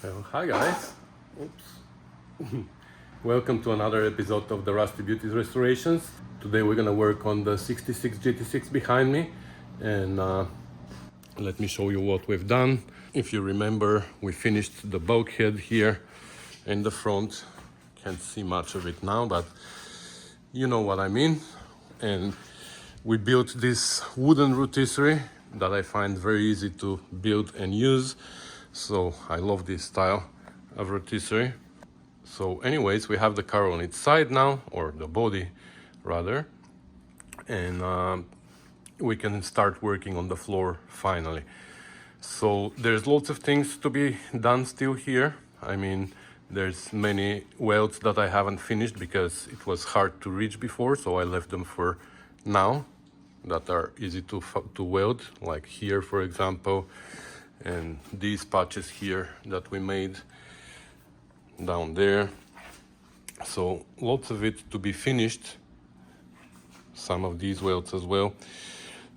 Hi guys, oops. Welcome to another episode of the Rusty Beauties Restorations. Today we're gonna work on the 66 GT6 behind me, and let me show you what we've done. If you remember, we finished the bulkhead here in the front. Can't see much of it now, but you know what I mean. And we built this wooden rotisserie that I find very easy to build and use. So I love this style of rotisserie. So anyways, we have the car on its side now, or the body rather, and we can start working on the floor finally. So there's lots of things to be done still here. I mean, there's many welds that I haven't finished because it was hard to reach before, so I left them for now, that are easy to weld, like here for example, and these patches here that we made down there. So lots of it to be finished, some of these welds as well.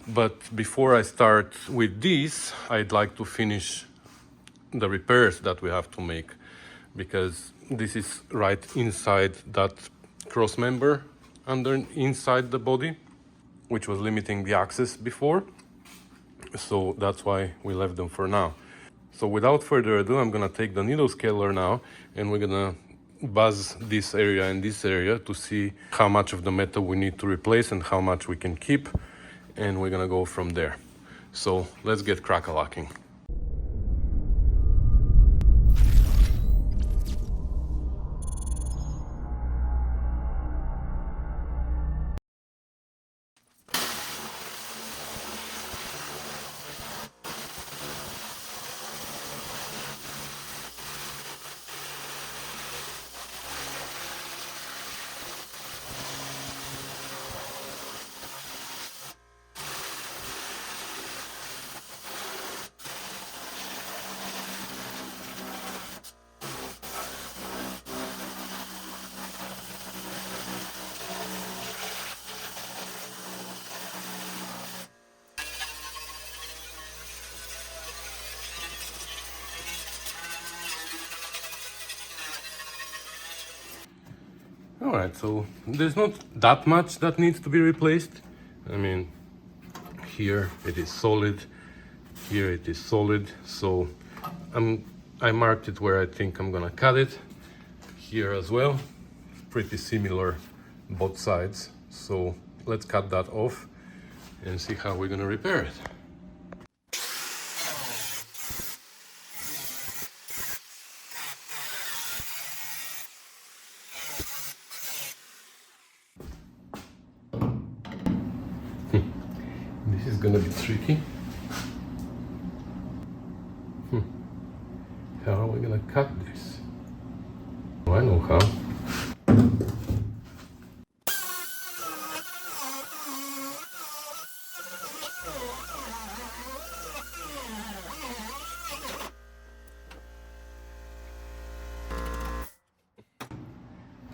But before I start with these, I'd like to finish the repairs that we have to make, because this is right inside that cross member inside the body, which was limiting the access before. So that's why we left them for now. So without further ado, I'm gonna take the needle scaler now, and we're gonna buzz this area and this area to see how much of the metal we need to replace and how much we can keep, and we're gonna go from there. So let's get crack-a-lacking. All right, so there's not that much that needs to be replaced. I mean, here it is solid, here it is solid, so I marked it where I think I'm gonna cut it. Here as well, pretty similar both sides, so let's cut that off and see how we're gonna repair it. This is gonna be tricky. How are we gonna cut this? Oh, I know how.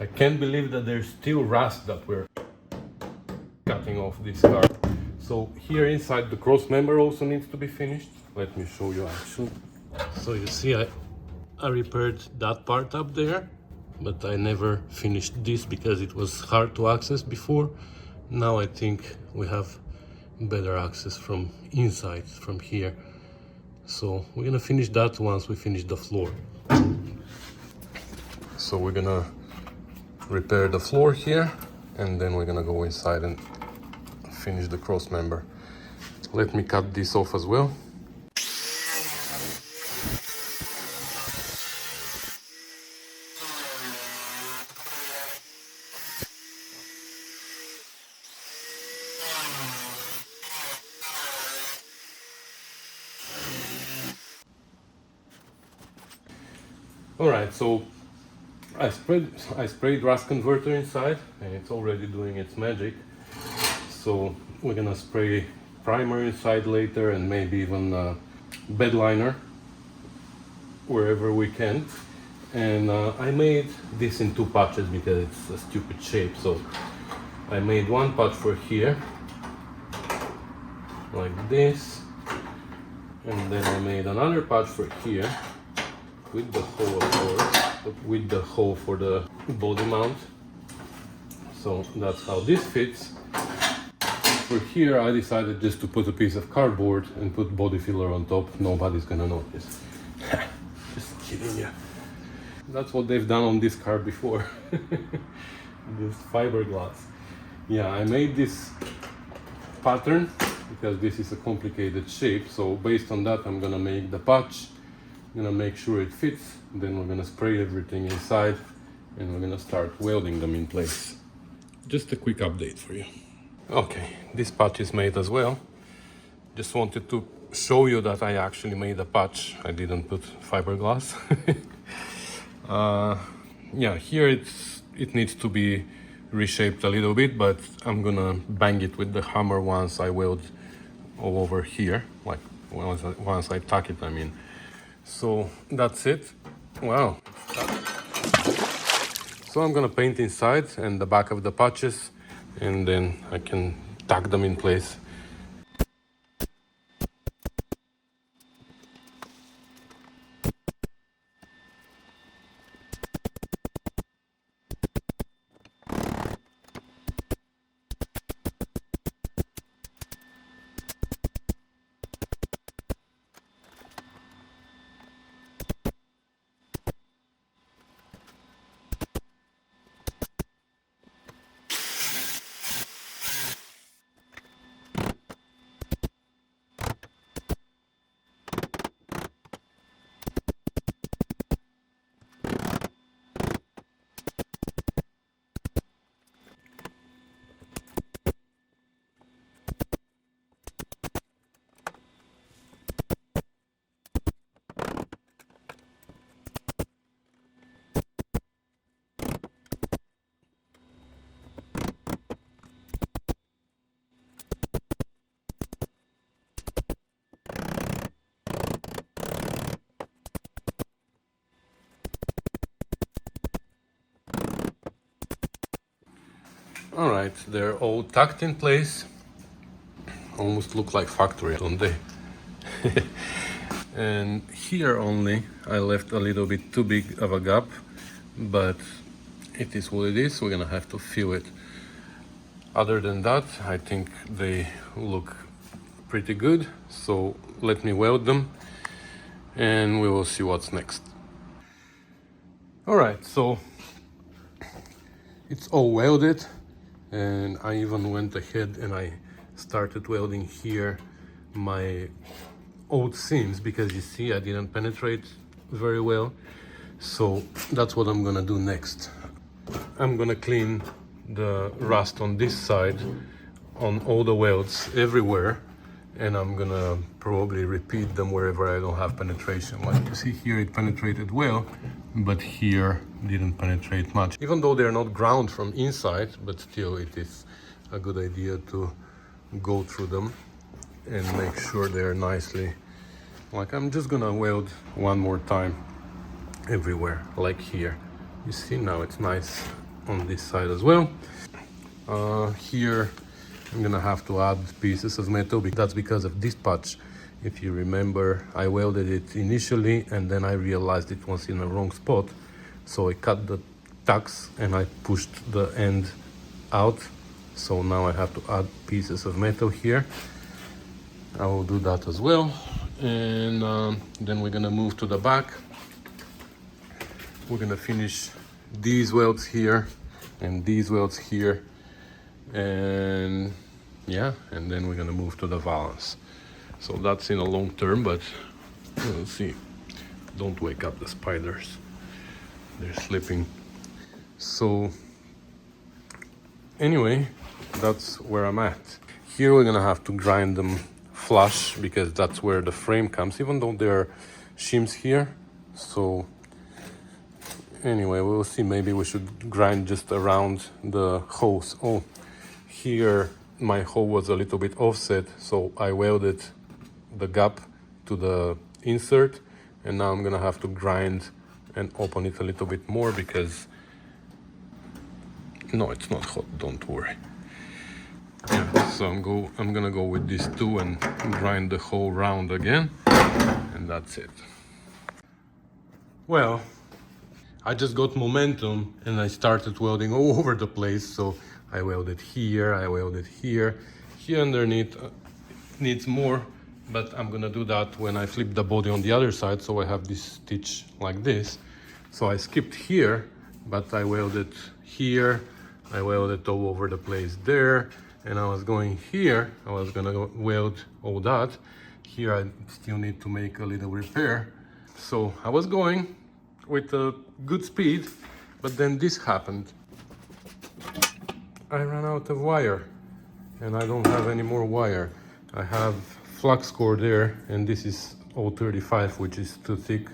I can't believe that there's still rust that we're cutting off this car. So here inside the cross member also needs to be finished. Let me show you actually. So you see I repaired that part up there, but I never finished this because it was hard to access before. Now I think we have better access from inside, from here. So we're gonna finish that once we finish the floor. So we're gonna repair the floor here, and then we're gonna go inside and finish the cross member. Let me cut this off as well. All right, so I sprayed rust converter inside, and it's already doing its magic. So we're gonna spray primer inside later, and maybe even bed liner wherever we can. And I made this in two patches because it's a stupid shape. So I made one patch for here, like this, and then I made another patch for here, with the hole, of course, but with the hole for the body mount. So that's how this fits. For here, I decided just to put a piece of cardboard and put body filler on top. Nobody's gonna notice. Just kidding you. That's what they've done on this car before. This fiberglass. Yeah, I made this pattern because this is a complicated shape. So based on that, I'm gonna make the patch. I'm gonna make sure it fits. Then we're gonna spray everything inside and we're gonna start welding them in place. Just a quick update for you. Okay, this patch is made as well. Just wanted to show you that I actually made a patch. I didn't put fiberglass. Yeah, here it needs to be reshaped a little bit, but I'm gonna bang it with the hammer once I weld all over here, like once I tack it, I mean. So that's it. Wow. So I'm gonna paint inside and the back of the patches, and then I can tack them in place. All right, they're all tucked in place. Almost look like factory, don't they? And here only I left a little bit too big of a gap, but it is what it is. We're gonna have to fill it. Other than that, I think they look pretty good. So let me weld them and we will see what's next. All right, so it's all welded, and I even went ahead and I started welding here my old seams, because you see I didn't penetrate very well. So that's what I'm gonna do next. I'm gonna clean the rust on this side, on all the welds everywhere, and I'm gonna probably repeat them wherever I don't have penetration. Like you see here, it penetrated well, but here didn't penetrate much. Even though they're not ground from inside, but still it is a good idea to go through them and make sure they're nicely, like I'm just gonna weld one more time everywhere, like here. You see now it's nice on this side as well. Here I'm gonna have to add pieces of metal, that's because of this patch. If you remember, I welded it initially and then I realized it was in the wrong spot. So I cut the tacks and I pushed the end out. So now I have to add pieces of metal here. I will do that as well. And then we're gonna move to the back. We're gonna finish these welds here and these welds here. And yeah, and then we're gonna move to the valance. So that's in a long term, but we'll see. Don't wake up the spiders. They're sleeping. So anyway, that's where I'm at. Here we're gonna have to grind them flush, because that's where the frame comes, even though there are shims here. So anyway, we'll see. Maybe we should grind just around the holes. Oh, here my hole was a little bit offset, so I welded the gap to the insert, and now I'm gonna have to grind and open it a little bit more, because no, it's not hot, don't worry. Yeah, so I'm gonna go with these two and grind the whole round again, and that's it. Well, I just got momentum and I started welding all over the place. So I welded here, I welded here. Here underneath needs more, but I'm gonna do that when I flip the body on the other side. So I have this stitch like this. So I skipped here, but I welded here, I welded all over the place there, and I was going here, I was gonna weld all that. Here I still need to make a little repair. So I was going with a good speed, but then this happened. I ran out of wire and I don't have any more wire. I have flux core there and this is 035, which is too thick.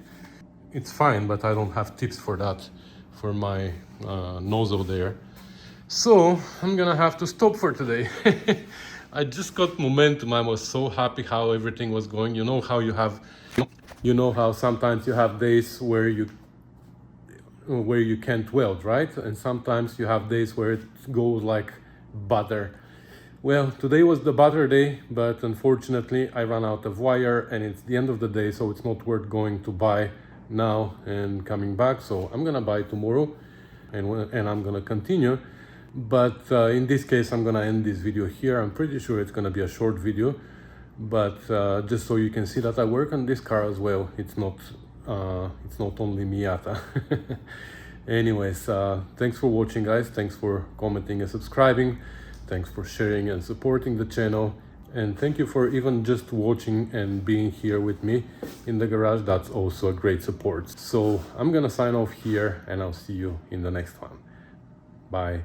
It's fine, but I don't have tips for that, for my nozzle there. So I'm gonna have to stop for today. I just got momentum. I was so happy how everything was going. You know how how sometimes you have days where you can't weld, right? And sometimes you have days where it goes like butter. Well, today was the butter day, but unfortunately I ran out of wire and it's the end of the day, so it's not worth going to buy now and coming back. So I'm gonna buy tomorrow and I'm gonna continue. But in this case, I'm gonna end this video here. I'm pretty sure it's gonna be a short video, but just so you can see that I work on this car as well. It's not only Miata. Anyways, thanks for watching, guys. Thanks for commenting and subscribing. Thanks for sharing and supporting the channel. And thank you for even just watching and being here with me in the garage. That's also a great support. So I'm gonna sign off here and I'll see you in the next one. Bye.